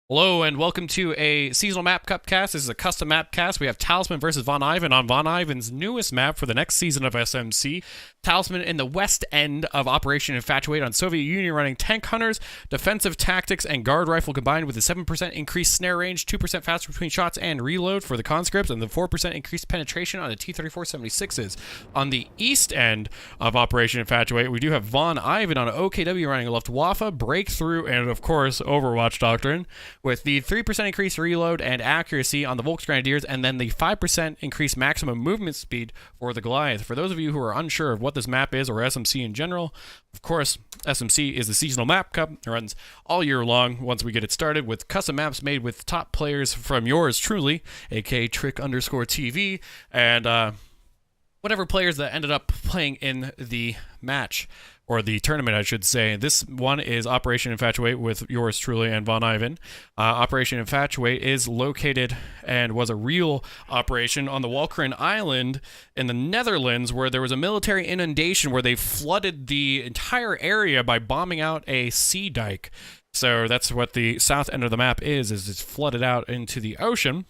Hello and welcome to a seasonal map cupcast. This is a custom map cast. We have Talisman versus VonIvan on VonIvan's newest map for the next season of SMC. Talisman in the west end of Operation Infatuate on Soviet Union, running tank hunters, defensive tactics, and guard rifle combined with a 7% increased snare range, 2% faster between shots and reload for the conscripts, and the 4% increased penetration on the T-3476s. On the east end of Operation Infatuate, we do have VonIvan on OKW running Luftwaffe, Breakthrough, and of course Overwatch Doctrine, with the 3% increased reload and accuracy on the Volks Grenadiers, and then the 5% increased maximum movement speed for the Goliath. For those of you who are unsure of what this map is, or SMC in general, of course, SMC is the seasonal map cup. It runs all year long once we get it started with custom maps made with top players from yours truly, aka Trick_TV, and whatever players that ended up playing in the match, or the tournament, I should say. This one is Operation Infatuate with yours truly and VonIvan. Operation Infatuate is located and was a real operation on the Walcheren Island in the Netherlands, where there was a military inundation where they flooded the entire area by bombing out a sea dike. So that's what the south end of the map is it's flooded out into the ocean.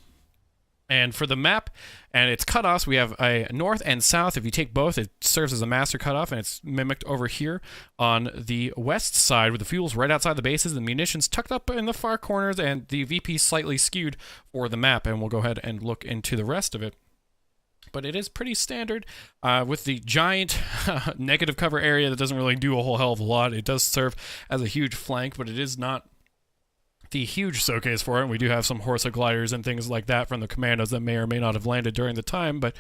And for the map and its cutoffs, we have a north and south. If you take both, it serves as a master cutoff, and it's mimicked over here on the west side with the fuels right outside the bases, the munitions tucked up in the far corners, and the VP slightly skewed for the map. And we'll go ahead and look into the rest of it. But it is pretty standard with the giant negative cover area that doesn't really do a whole hell of a lot. It does serve as a huge flank, but it is not the huge showcase for it. We do have some Horsa gliders and things like that from the commandos that may or may not have landed during the time, but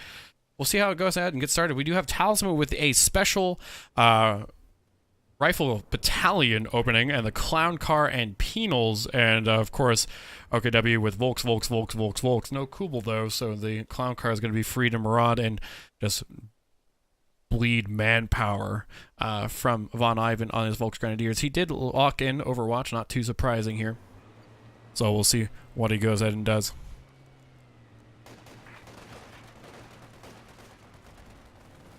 we'll see how it goes ahead and get started. We do have Talisman with a special rifle battalion opening, and the clown car and penals, and of course OKW with Volks. No Kubel though, so the clown car is going to be free to maraud and just bleed manpower from VonIvan on his Volks Grenadiers. He did lock in Overwatch, not too surprising here. So we'll see what he goes ahead and does.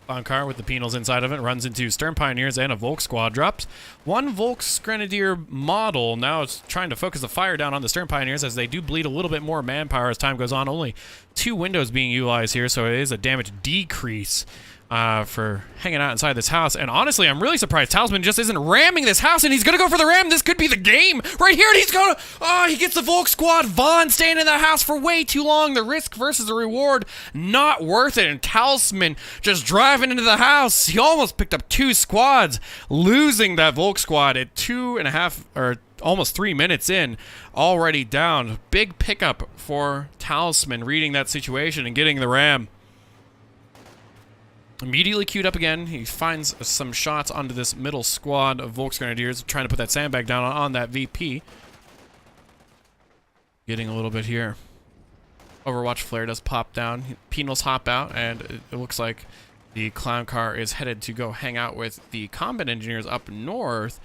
Clown car with the penals inside of it runs into Stern Pioneers and a Volk squad. Drops one Volks Grenadier model. Now it's trying to focus the fire down on the Stern Pioneers as they do bleed a little bit more manpower as time goes on. Only 2 windows being utilized here, so it is a damage decrease for hanging out inside this house. And honestly, I'm really surprised Talisman just isn't ramming this house, and he's gonna go for the ram. This could be the game right here, and he's gonna, he gets the Volk squad. Von staying in the house for way too long. The risk versus the reward, not worth it. And Talisman just driving into the house. He almost picked up 2 squads, losing that Volk squad at 2.5 or almost 3 minutes in, already down. Big pickup for Talisman, reading that situation and getting the ram. Immediately queued up again. He finds some shots onto this middle squad of Volks Grenadiers, trying to put that sandbag down on that VP. Getting a little bit here. Overwatch flare does pop down. Penals hop out, and it looks like the clown car is headed to go hang out with the combat engineers up north.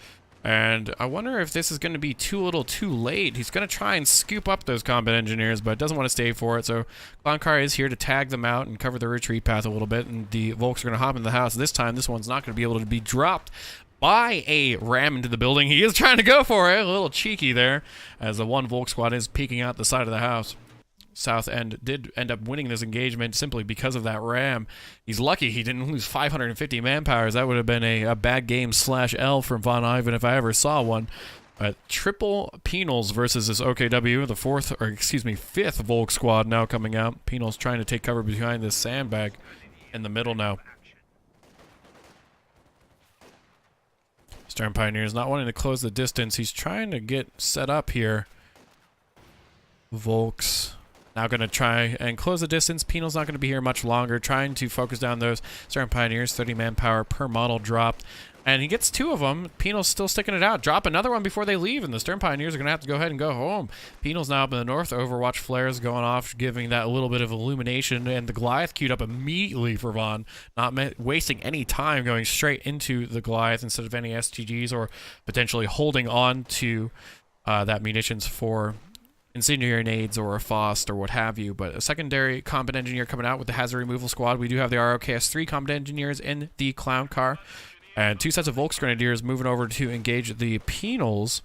And I wonder if this is going to be too little too late. He's going to try and scoop up those combat engineers, but doesn't want to stay for it. So Clown Car is here to tag them out and cover the retreat path a little bit. And the Volks are going to hop into the house. This time, this one's not going to be able to be dropped by a ram into the building. He is trying to go for it. A little cheeky there, as the one Volk squad is peeking out the side of the house. South End did end up winning this engagement simply because of that ram. He's lucky he didn't lose 550 manpowers. That would have been a bad game /L from VonIvan if I ever saw one. Triple penals versus this OKW, the fifth Volk squad now coming out. Penals trying to take cover behind this sandbag in the middle now. Stern Pioneers not wanting to close the distance. He's trying to get set up here. Volks now going to try and close the distance. Penal's not going to be here much longer. Trying to focus down those Stern Pioneers. 30 manpower per model dropped. And he gets 2 of them. Penal's still sticking it out. Drop another one before they leave, and the Stern Pioneers are going to have to go ahead and go home. Penal's now up in the north. Overwatch flares going off, giving that a little bit of illumination. And the Goliath queued up immediately for Von, not wasting any time, going straight into the Goliath instead of any STGs, or potentially holding on to that munitions for incendiary nades or a FOST or what have you. But a secondary combat engineer coming out with the hazard removal squad. We do have the ROKS-3 combat engineers in the clown car, and 2 sets of Volks Grenadiers moving over to engage the penals.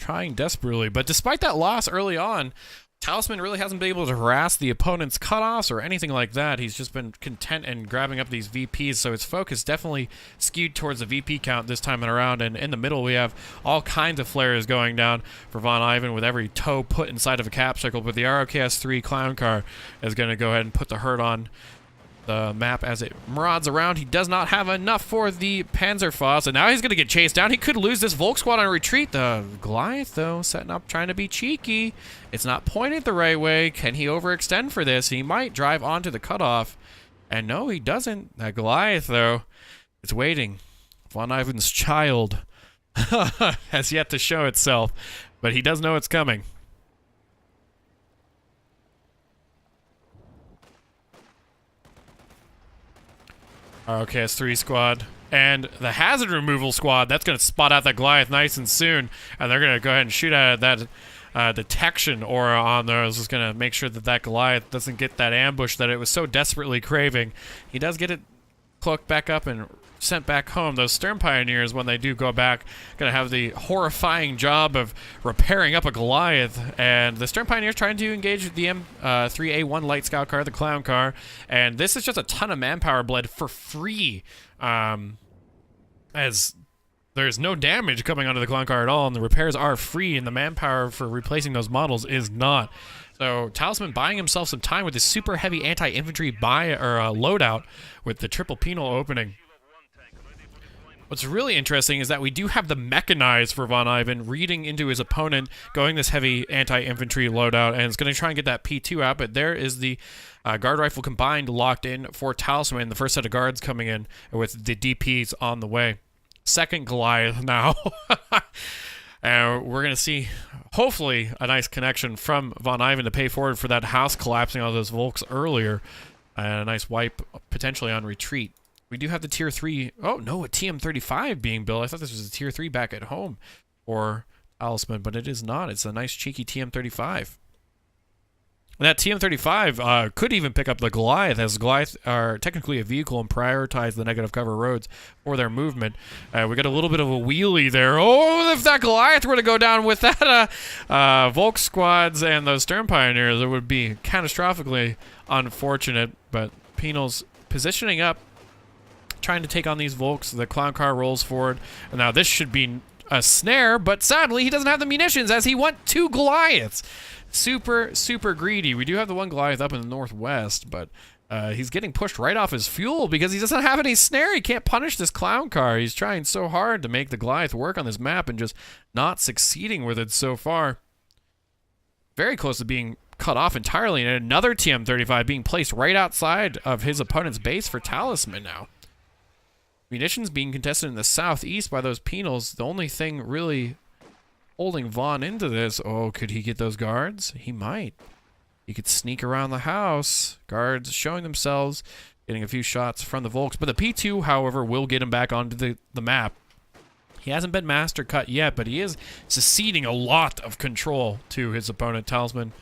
trying desperately. But despite that loss early on, Talisman really hasn't been able to harass the opponent's cutoffs or anything like that. He's just been content in grabbing up these VPs, so his focus definitely skewed towards the VP count this time around. And in the middle, we have all kinds of flares going down for VonIvan with every toe put inside of a cap circle. But the ROKS-3 clown car is going to go ahead and put the hurt on the map as it marauders around. He does not have enough for the Panzerfaust, and now he's going to get chased down. He could lose this Volk squad on retreat. The Goliath, though, setting up, trying to be cheeky. It's not pointed the right way. Can he overextend for this? He might drive onto the cutoff. And no, he doesn't. That Goliath, though, it's waiting. VonIvan's child has yet to show itself, but he does know it's coming. ROKS-3 squad and the hazard removal squad, that's going to spot out that Goliath nice and soon, and they're going to go ahead and shoot at that detection aura on there. Is just going to make sure that that Goliath doesn't get that ambush that it was so desperately craving. He does get it cloaked back up and sent back home. Those Stern Pioneers, when they do go back, going to have the horrifying job of repairing up a Goliath. And the Stern Pioneers trying to engage the M3A1 Light Scout car, the Clown car. And this is just a ton of manpower bled for free, as there's no damage coming onto the Clown car at all, and the repairs are free, and the manpower for replacing those models is not. So Talisman buying himself some time with his super heavy anti-infantry loadout with the triple penal opening. What's really interesting is that we do have the mechanized for VonIvan reading into his opponent, going this heavy anti-infantry loadout, and it's going to try and get that P2 out, but there is the guard rifle combined locked in for Talisman, the first set of guards coming in with the DPs on the way. Second Goliath now. And we're going to see, hopefully, a nice connection from VonIvan to pay forward for that house collapsing on those Volks earlier, and a nice wipe potentially on retreat. We do have the tier 3, oh no, a TM35 being built. I thought this was a tier 3 back at home for Talisman, but it is not. It's a nice cheeky TM35. And that TM35 could even pick up the Goliath, as Goliath are technically a vehicle and prioritize the negative cover roads for their movement. We got a little bit of a wheelie there. Oh, if that Goliath were to go down with that Volk squads and those Stern Pioneers, it would be catastrophically unfortunate. But Penal's positioning up, trying to take on these Volks. The Clown car rolls forward. And now this should be a snare, but sadly he doesn't have the munitions as he went 2 Goliaths. Super, super greedy. We do have the one Goliath up in the northwest, but he's getting pushed right off his fuel because he doesn't have any snare. He can't punish this Clown car. He's trying so hard to make the Goliath work on this map and just not succeeding with it so far. Very close to being cut off entirely, and another TM35 being placed right outside of his opponent's base for Talisman now. Munitions being contested in the southeast by those penals. The only thing really holding Von into this, oh, could he get those guards? He might. He could sneak around the house. Guards showing themselves, getting a few shots from the Volks. But the P2, however, will get him back onto the map. He hasn't been master cut yet, but he is seceding a lot of control to his opponent, Talisman.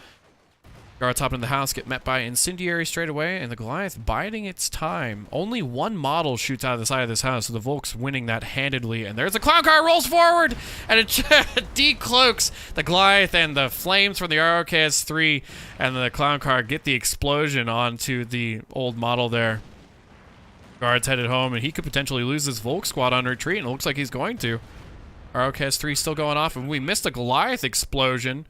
Guards hopping in the house, get met by Incendiary straight away, and the Goliath biding its time. Only one model shoots out of the side of this house, so the Volk's winning that handedly. And there's the Clown car, rolls forward, and it decloaks the Goliath, and the flames from the ROKS-3 and the Clown car get the explosion onto the old model there. Guards headed home, and he could potentially lose this Volk squad on retreat, and it looks like he's going to. ROKS-3 still going off, and we missed a Goliath explosion.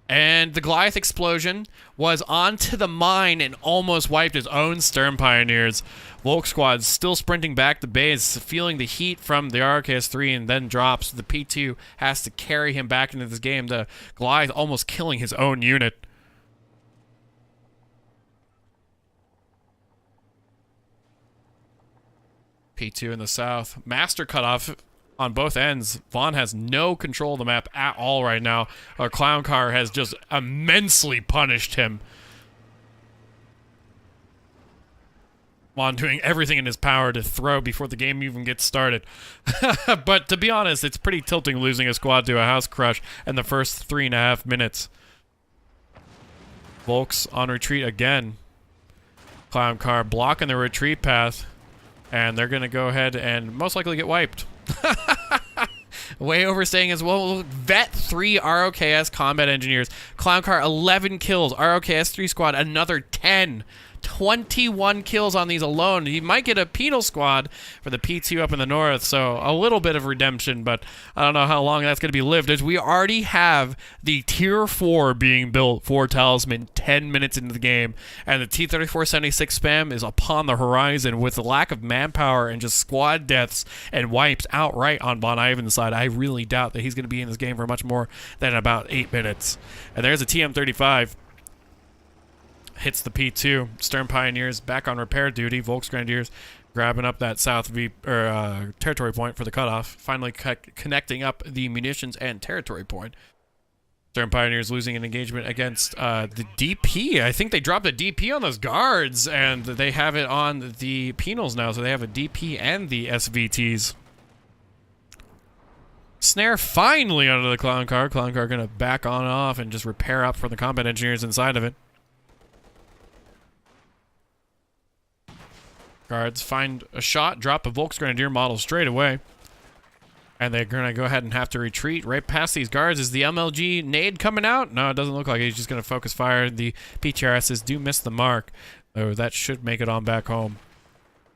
And the Goliath explosion was onto the mine and almost wiped his own Stern Pioneers. Volk squad still sprinting back to base, feeling the heat from the ROKS-3, and then drops. The P2 has to carry him back into this game. The Goliath almost killing his own unit. P2 in the south. Master cutoff on both ends. Von has no control of the map at all right now. Our Clown car has just immensely punished him. Von doing everything in his power to throw before the game even gets started. But to be honest, it's pretty tilting losing a squad to a house crush in the first 3.5 minutes. Volks on retreat again. Clown car blocking the retreat path. And they're going to go ahead and most likely get wiped. way overstaying as well. Vet 3 ROKS combat engineers. Clown Car 11 kills. ROKS 3 squad another 10. 21 kills on these alone. You might get a penal squad for the P2 up in the north, so a little bit of redemption, but I don't know how long that's going to be lived, as we already have the tier 4 being built for Talisman 10 minutes into the game, and the T-3476 spam is upon the horizon. With the lack of manpower and just squad deaths and wipes outright on VonIvan's side, I really doubt that he's going to be in this game for much more than about 8 minutes. And there's a TM-35. Hits the P2. Stern Pioneers back on repair duty. Volksgrenadiers grabbing up that south territory point for the cutoff. Finally connecting up the munitions and territory point. Stern Pioneers losing an engagement against the DP. I think they dropped a DP on those guards, and they have it on the penals now, so they have a DP and the SVTs. Snare finally under the Clown Car. Clown Car going to back on and off and just repair up for the combat engineers inside of it. Guards find a shot, drop a Volksgrenadier model straight away. And they're going to go ahead and have to retreat right past these guards. Is the MLG nade coming out? No, it doesn't look like it. He's just going to focus fire. The PTRSs do miss the mark. So that should make it on back home.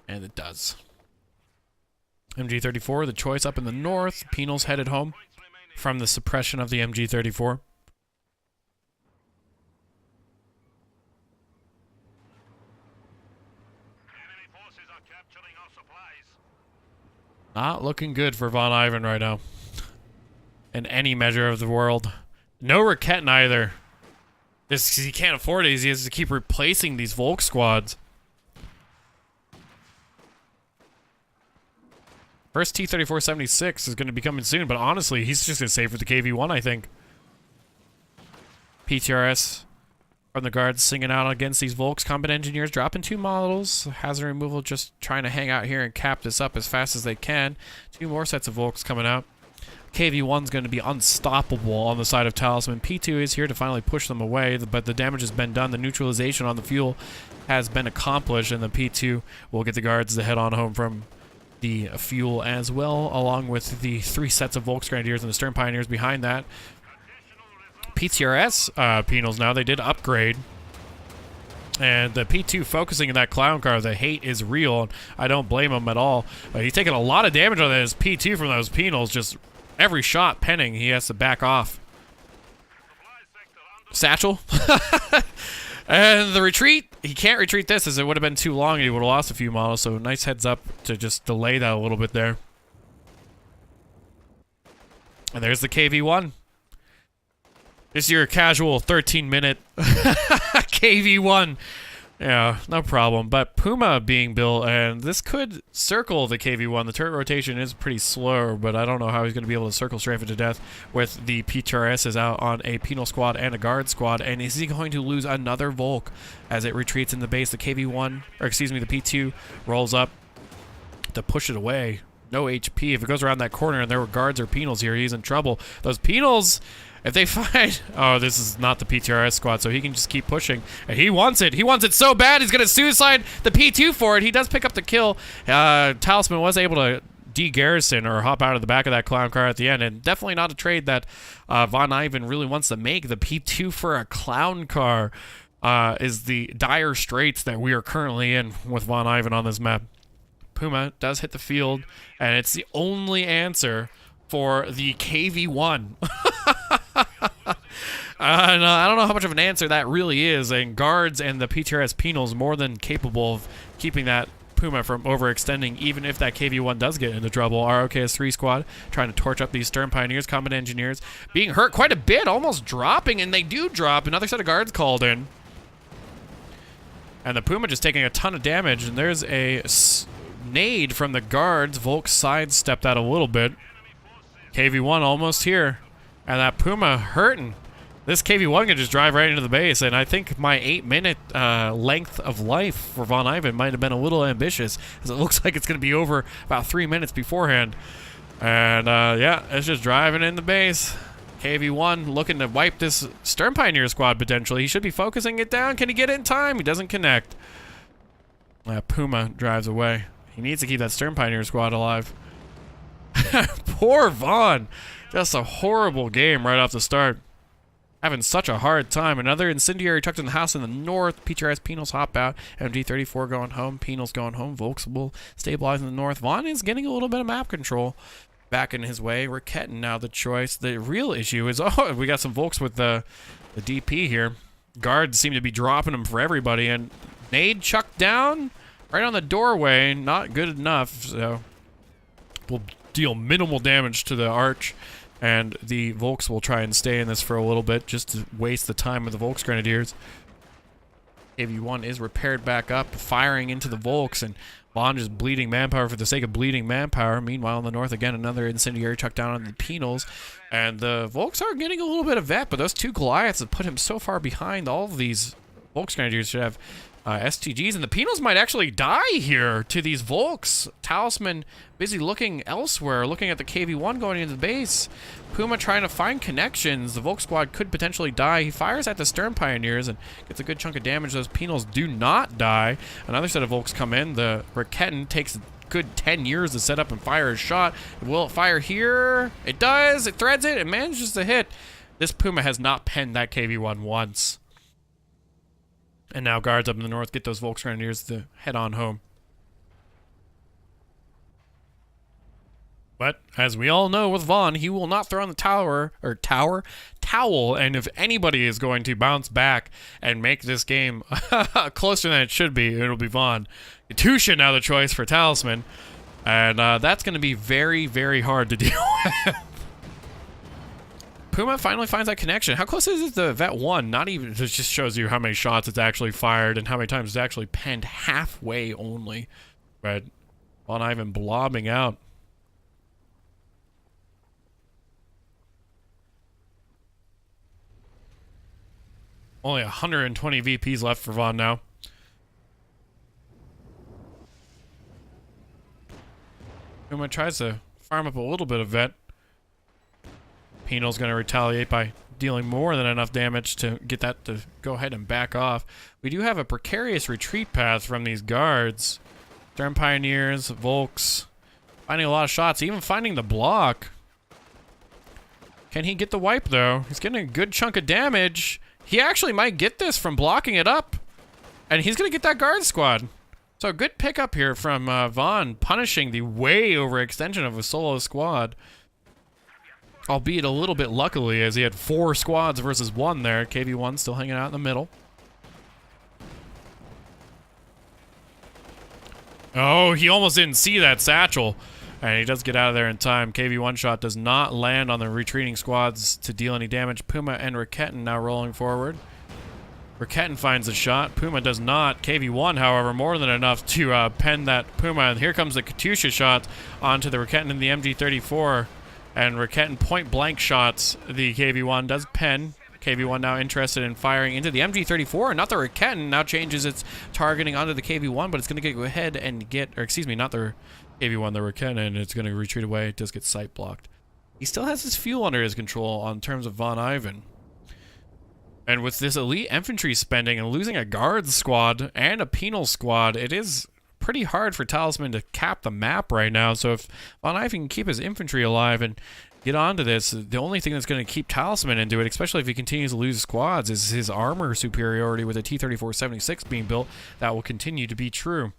And it does. MG34, the choice up in the north. Penals headed home from the suppression of the MG34. Not looking good for VonIvan right now. In any measure of the world. No Raketin either. Just because he can't afford it, he has to keep replacing these Volk squads. First T-3476 is going to be coming soon, but honestly, he's just going to save for the KV-1, I think. PTRS from the guards singing out against these Volks. Combat engineers dropping 2 models. Hazard removal just trying to hang out here and cap this up as fast as they can. 2 more sets of Volks coming out. KV-1's going to be unstoppable on the side of Talisman. P2 is here to finally push them away, but the damage has been done. The neutralization on the fuel has been accomplished, and the P2 will get the guards to head on home from the fuel as well, along with the 3 sets of Volksgrenadiers and the Stern Pioneers behind that. PTRS penals now, they did upgrade. And the P2 focusing in that Clown Car, the hate is real, and I don't blame him at all. He's taking a lot of damage on his P2 from those penals, just every shot penning, he has to back off. Satchel. And the retreat, he can't retreat this as it would have been too long and he would have lost a few models, so nice heads up to just delay that a little bit there. And there's the KV-1. Just your casual 13-minute KV-1. Yeah, no problem. But Puma being built, and this could circle the KV-1. The turret rotation is pretty slow, but I don't know how he's going to be able to circle strafe it to death with the PTRSs out on a penal squad and a guard squad. And is he going to lose another Volk as it retreats in the base? The KV-1, or excuse me, the P2 rolls up to push it away. No HP. If it goes around that corner and there were guards or penals here, he's in trouble. Those penals, if they find... Oh, this is not the PTRS squad, so he can just keep pushing. And he wants it. He wants it so bad, he's going to suicide the P2 for it. He does pick up the kill. Talisman was able to de-garrison or hop out of the back of that Clown Car at the end, and definitely not a trade that VonIvan really wants to make. The P2 for a Clown Car is the dire straits that we are currently in with VonIvan on this map. Puma does hit the field, and it's the only answer for the KV-1. And I don't know how much of an answer that really is, and guards and the PTRS penals more than capable of keeping that Puma from overextending, even if that KV-1 does get into trouble. ROKS 3 squad trying to torch up these Stern Pioneers, combat engineers being hurt quite a bit, almost dropping, and they do drop. Another set of guards called in. And the Puma just taking a ton of damage, and there's a nade from the guards. Volk sidestepped that a little bit. KV-1 almost here. And that Puma hurting. This KV-1 can just drive right into the base, and I think my 8-minute length of life for VonIvan might have been a little ambitious, as it looks like it's going to be over about 3 minutes beforehand. And yeah, it's just driving in the base. KV-1 looking to wipe this Stern Pioneer squad potentially. He should be focusing it down. Can he get it in time? He doesn't connect. Puma drives away. He needs to keep that Stern Pioneer squad alive. Poor Vaughn. Just a horrible game right off the start. Having such a hard time. Another incendiary tucked in the house in the north. PTRS Penals hop out. MG34 going home. Penals going home. Volks will stabilize in the north. Vaughn is getting a little bit of map control back in his way. Raketin now the choice. The real issue is, oh, we got some Volks with the DP here. Guards seem to be dropping them for everybody. And nade chucked down right on the doorway. Not good enough. So we'll deal minimal damage to the arch. And the Volks will try and stay in this for a little bit just to waste the time of the Volks Grenadiers. AV1 is repaired back up, firing into the Volks, and Vaughn is bleeding manpower for the sake of bleeding manpower. Meanwhile, in the north, again, another incendiary chucked down on the Penals. And the Volks are getting a little bit of vet, but those two Goliaths have put him so far behind. All of these Volks Grenadiers should have STGs, and the Penals might actually die here to these Volks. Talisman busy looking elsewhere, looking at the KV-1 going into the base. Puma trying to find connections. The Volk squad could potentially die. He fires at the Stern Pioneers and gets a good chunk of damage. Those Penals do not die. Another set of Volks come in. The Raketin takes a good 10 years to set up and fire a shot. Will it fire here? It does. It threads it. It manages to hit. This Puma has not penned that KV-1 once. And now guards up in the north get those Volks Grenadiers to head on home. But as we all know with Vaughn, he will not throw on the towel. And if anybody is going to bounce back and make this game closer than it should be, it'll be Vaughn. Katusha now the choice for Talisman. And that's going to be very, very hard to deal with. Puma finally finds that connection. How close is it to Vet 1? Not even, it just shows you how many shots it's actually fired and how many times it's actually penned halfway only. But VonIvan blobbing out. Only 120 VPs left for Vaughn now. Puma tries to farm up a little bit of vet. Penal's going to retaliate by dealing more than enough damage to get that to go ahead and back off. We do have a precarious retreat path from these guards. Stern Pioneers, Volks, finding a lot of shots, even finding the block. Can he get the wipe, though? He's getting a good chunk of damage. He actually might get this from blocking it up. And he's going to get that guard squad. So a good pickup here from Vaughn, punishing the way overextension of a solo squad. Albeit a little bit luckily, as he had 4 squads versus 1 there. KV-1 still hanging out in the middle. Oh, he almost didn't see that satchel. And he does get out of there in time. KV-1 shot does not land on the retreating squads to deal any damage. Puma and Raketin now rolling forward. Raketin finds the shot. Puma does not. KV-1, however, more than enough to pen that Puma. And here comes the Katusha shot onto the Raketin and the MG34. And Raketin point-blank shots the KV-1, does pen. KV-1 now interested in firing into the MG34, and not the Raketin, now changes its targeting onto the KV-1, but it's going to go ahead and get, or excuse me, not the KV-1, the Raketin, and it's going to retreat away. It does get sight blocked. He still has his fuel under his control on terms of VonIvan. And with this elite infantry spending and losing a guard squad and a penal squad, it is pretty hard for Talisman to cap the map right now. So if VonIvan can keep his infantry alive and get onto this, the only thing that's going to keep Talisman into it, especially if he continues to lose squads, is his armor superiority with a T-34-76 being built. That will continue to be true.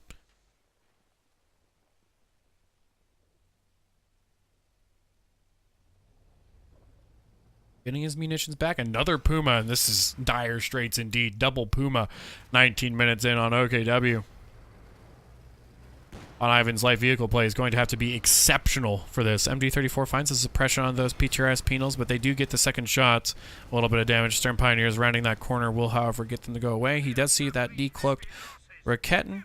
Getting his munitions back. Another Puma, and this is dire straits indeed. Double Puma, 19 minutes in on OKW. VonIvan's light vehicle play is going to have to be exceptional for this. MG34 finds the suppression on those PTRS Penals, but they do get the second shots. A little bit of damage. Stern Pioneers rounding that corner will, however, get them to go away. He does see that decloaked Raketin.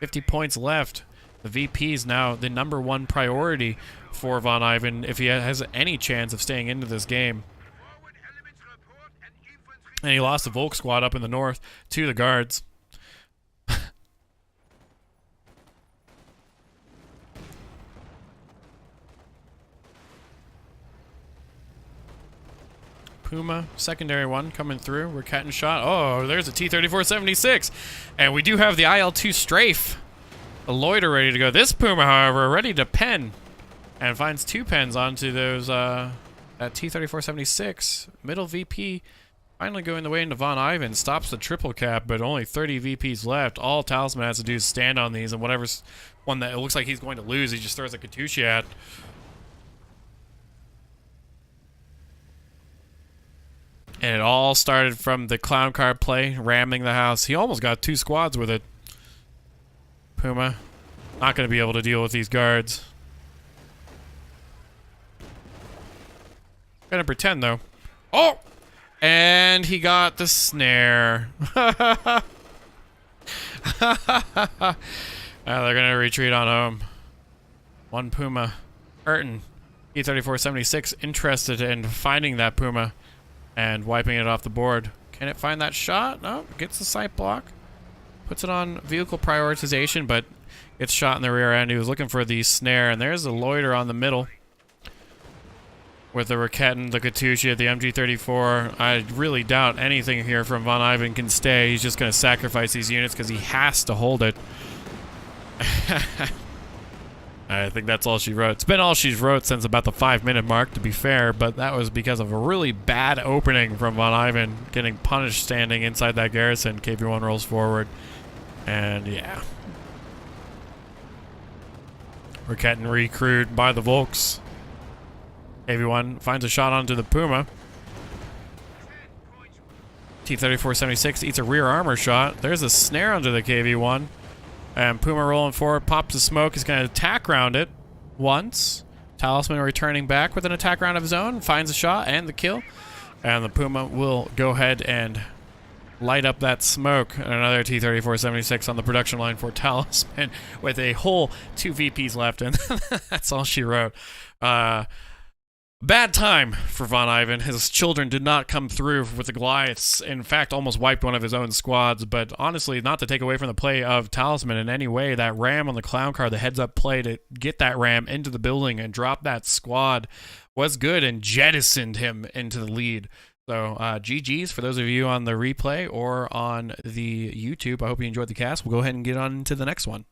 50 points left. The VP is now the #1 priority for VonIvan if he has any chance of staying into this game. And he lost the Volk squad up in the north to the guards. Puma, secondary one coming through. We're cutting shot. Oh, there's a T-34-76. And we do have the IL-2 strafe. A loiter ready to go. This Puma, however, ready to pen. and finds 2 pens onto those that T-3476. Middle VP finally going the way into VonIvan, stops the triple cap, but only 30 VPs left. All Talisman has to do is stand on these, and whatever's one that it looks like he's going to lose, he just throws a Katusha at. And it all started from the clown car play, ramming the house. He almost got 2 squads with it. Puma, not going to be able to deal with these guards. Gonna pretend, though. Oh! And he got the snare. They're gonna retreat on home. One Puma. Urton, E3476, interested in finding that Puma and wiping it off the board. Can it find that shot? No, gets the sight block. Puts it on vehicle prioritization, but gets shot in the rear end. He was looking for the snare, and there's a loiter on the middle. With the Raketin, the Katusha, the MG34, I really doubt anything here from VonIvan can stay. He's just going to sacrifice these units because he has to hold it. I think that's all she wrote. It's been all she's wrote since about the 5-minute mark, to be fair, but that was because of a really bad opening from VonIvan, getting punished standing inside that garrison. KV-1 rolls forward, and yeah. Raketin recruit by the Volks. KV-1 finds a shot onto the Puma. T-3476 eats a rear armor shot. There's a snare under the KV-1. And Puma rolling forward, pops the smoke. He's going to attack round it once. Talisman returning back with an attack round of his own. Finds a shot and the kill. And the Puma will go ahead and light up that smoke. And another T-3476 on the production line for Talisman with a whole 2 VPs left. And that's all she wrote. Bad time for VonIvan. His children did not come through with the Goliaths. In fact, almost wiped one of his own squads. But honestly, not to take away from the play of Talisman in any way, that ram on the clown car, the heads-up play to get that ram into the building and drop that squad was good and jettisoned him into the lead. So GG's for those of you on the replay or on the YouTube. I hope you enjoyed the cast. We'll go ahead and get on to the next one.